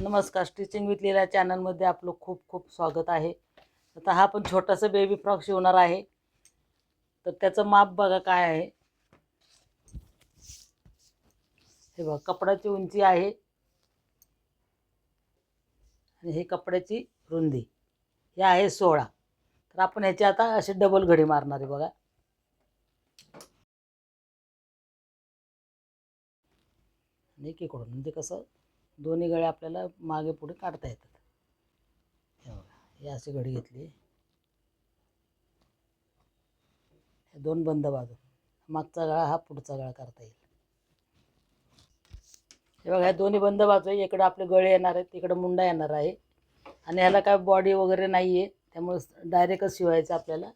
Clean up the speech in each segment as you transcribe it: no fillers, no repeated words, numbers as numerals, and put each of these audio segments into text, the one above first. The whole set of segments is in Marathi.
नमस्कार, स्टिचिंग विथ लीला चॅनलमध्ये आपलं खूप खूप स्वागत आहे. आता हा पण छोटासा बेबी फ्रॉक शिवणार आहे. तर त्याचं माप बघा काय आहे. हे बघा, कपड्याची उंची आहे आणि हे कपड्याची रुंदी हे आहे 16. तर आपण ह्याची आता अशी डबल घडी मारणार आहे बघा. आणि एकीकडून म्हणजे कसं दोन्ही गळे आपल्याला मागे पुढे काढता येतात. हे बघा, ही अशी घडी घेतली. हे दोन बंद बाजू, मागचा गळा हा पुढचा गळा करता येईल. हे बघा, हे दोन्ही बंद बाजू आहे. इकडे आपले गळे येणार आहेत, तिकडे मुंडा येणार आहे. आणि ह्याला काय बॉडी वगैरे नाही आहे, त्यामुळे डायरेक्टच शिवायचं आपल्याला.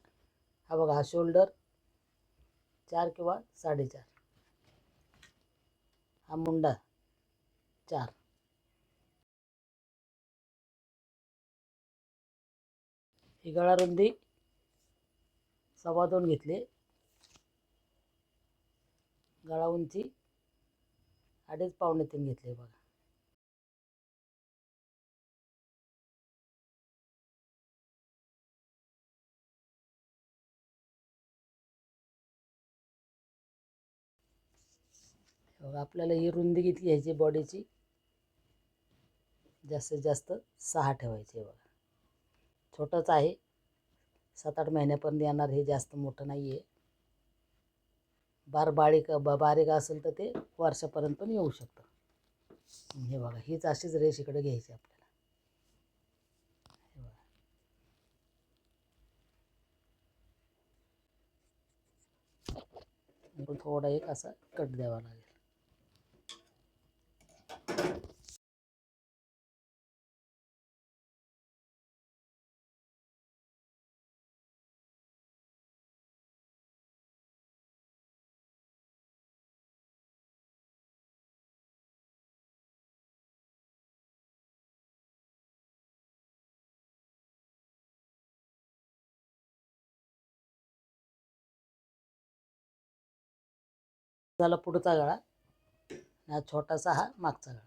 हा बघा, हा शोल्डर 4 किंवा 4.5, हा मुंडा 4. ही गळा रुंदी 2.25 घेतली. गळा उंची 2.5 पावणे 3 घेतली बघा. बघा, आपल्याला ही रुंदी किती घ्यायची बॉडीची, जास्तीत जास्त 6 ठेवायची आहे बघा. छोटंच आहे, 7-8 महिन्यापर्यंत येणार, हे जास्त मोठं नाही आहे. बारीक असेल तर ते वर्षापर्यंत पण येऊ शकतं. हे बघा, हीच अशीच रेष इकडे घ्यायची आपल्याला. हे बघा, आपण थोडा एक असा कट द्यावा लागेल. झाला पुढचा गळा, हा छोटासा, हा मागचा गळा.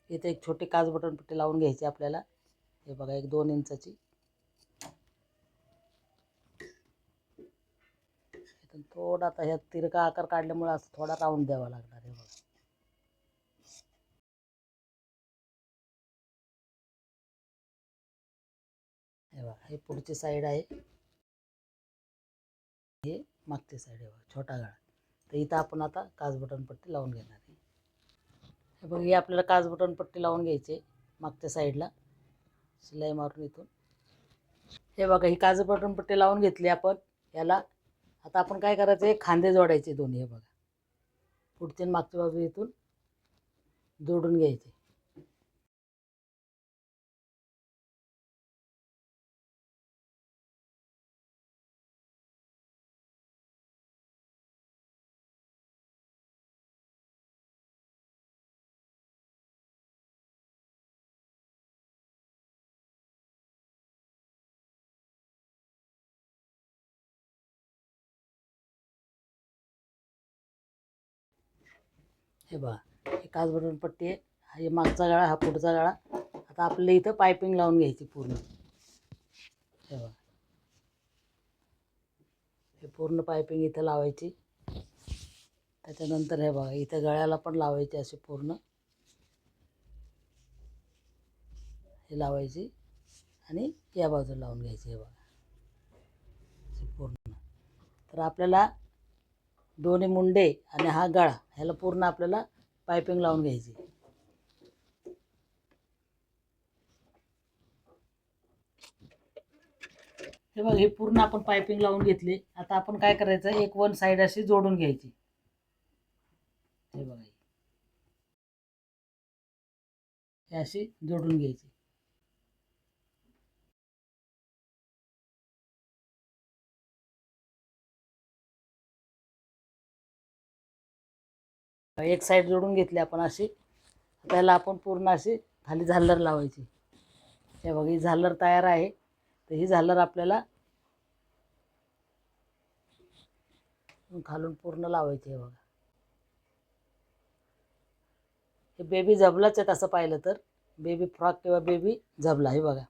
इथे एक छोटी काच बटन पट्टी लावून घ्यायची आपल्याला. हे बघा, एक 2 इंचाची. इथून थोडा आता ह्या तिरका आकार काढल्यामुळे असं थोडा राऊंड द्यावा लागणार आहे बघा. हे बघा, ही पुढची साईड आहे, हे मागची साईड आहे बघा, छोटा गळा. तर इथं आपण आता काच बटन पट्टी लावून घेणार आहे. हे बघा, ही आपल्याला काच बटन पट्टी लावून घ्यायची मागच्या साईडला, शिलाई मारून इथून. हे बघा, ही काच बटन पट्टी लावून घेतली आपण. याला आता आपण काय करायचं आहे, खांदे जोडायचे दोन्ही. हे बघा, पुढची मागची बाजू इथून जोडून घ्यायचे. हे बघा, हे काच बटन पट्टी आहे, हे मागचा गळा, हा पुढचा गळा. आता आपल्याला इथं पायपिंग लावून घ्यायची पूर्ण. हे बघा, हे पूर्ण पायपिंग इथं लावायची. त्याच्यानंतर हे बघा, इथं गळ्याला पण लावायची अशी पूर्ण. हे लावायची आणि या बाजूला लावून घ्यायची. हे बघा, अशी पूर्ण. तर आपल्याला दोन्ही मुंडे आणि हा गळा ह्याला पूर्ण आपल्याला पायपिंग लावून घ्यायची. हे बघा, हे पूर्ण आपण पायपिंग लावून घेतली. आता आपण काय करायचं, एक 1 साईड अशी जोडून घ्यायची. हे बघा, हे अशी जोडून घ्यायची. एक साईड जोडून घेतली आपण अशी. त्याला आपण पूर्ण अशी खाली झालर लावायची. हे बघा, ही झालर तयार आहे. तर ही झालर आपल्याला खालून पूर्ण लावायची. हे बघा, हे बेबी झबलाच आहे तसं पाहिलं तर, बेबी फ्रॉक किंवा बेबी झबला. हे बघा,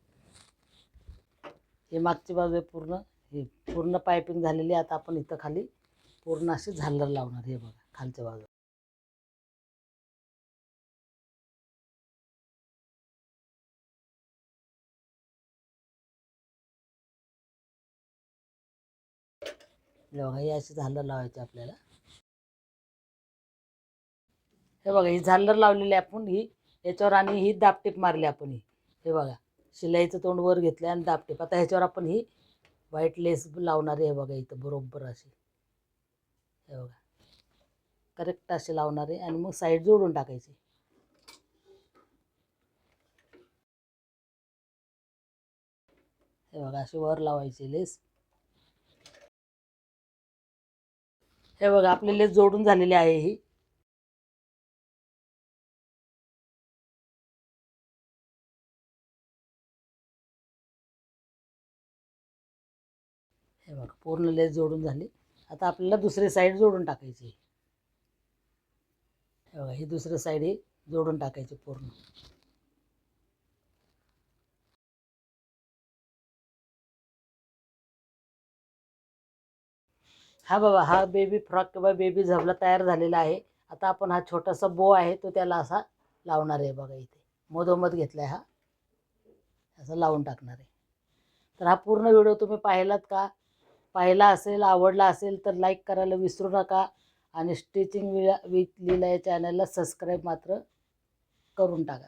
हे मागची बाजू आहे पूर्ण, ही पूर्ण पायपिंग झालेली. आता आपण इथं खाली पूर्ण अशी झालर लावणार. हे बघा खालच्या बाजूला. हे बघा, ही अशी झालर लावायची आपल्याला. हे बघा, ही झालर लावलेली आपण, ही याच्यावर आणि ही दापटीप मारली आपण. ही हे बघा, शिलाईचं तोंड वर घेतलं आणि दापटीप. आता ह्याच्यावर आपण ही व्हाईट लेस लावणार आहे. हे बघा इथं बरोबर अशी, हे बघा करेक्ट असे लावणार आहे आणि मग साईड जोडून टाकायची. हे बघा, अशी वर लावायची लेस. हे बघा, आपली लेस जोडून झालेली आहे ही. हे बघा, पूर्ण लेस जोडून झाली. आता आपल्याला दुसरी साईड जोडून टाकायची. हे बघा, ही दुसरी साईड ही जोडून टाकायची पूर्ण. हा बाबा, हा बेबी फ्रॉक किंवा बेबी झबला तयार झालेला आहे. आता आपण हा छोटासा बो आहे तो त्याला असा लावणार आहे. बघा इथे मधोमध घेतलाय, हा असं लावून टाकणार आहे. तर हा पूर्ण व्हिडिओ तुम्ही पाहिलात का? पाहिला असेल, आवडला असेल तर लाईक करायला विसरू नका आणि स्टिचिंग विथ लीला या चॅनलला सबस्क्राईब मात्र करून टाका.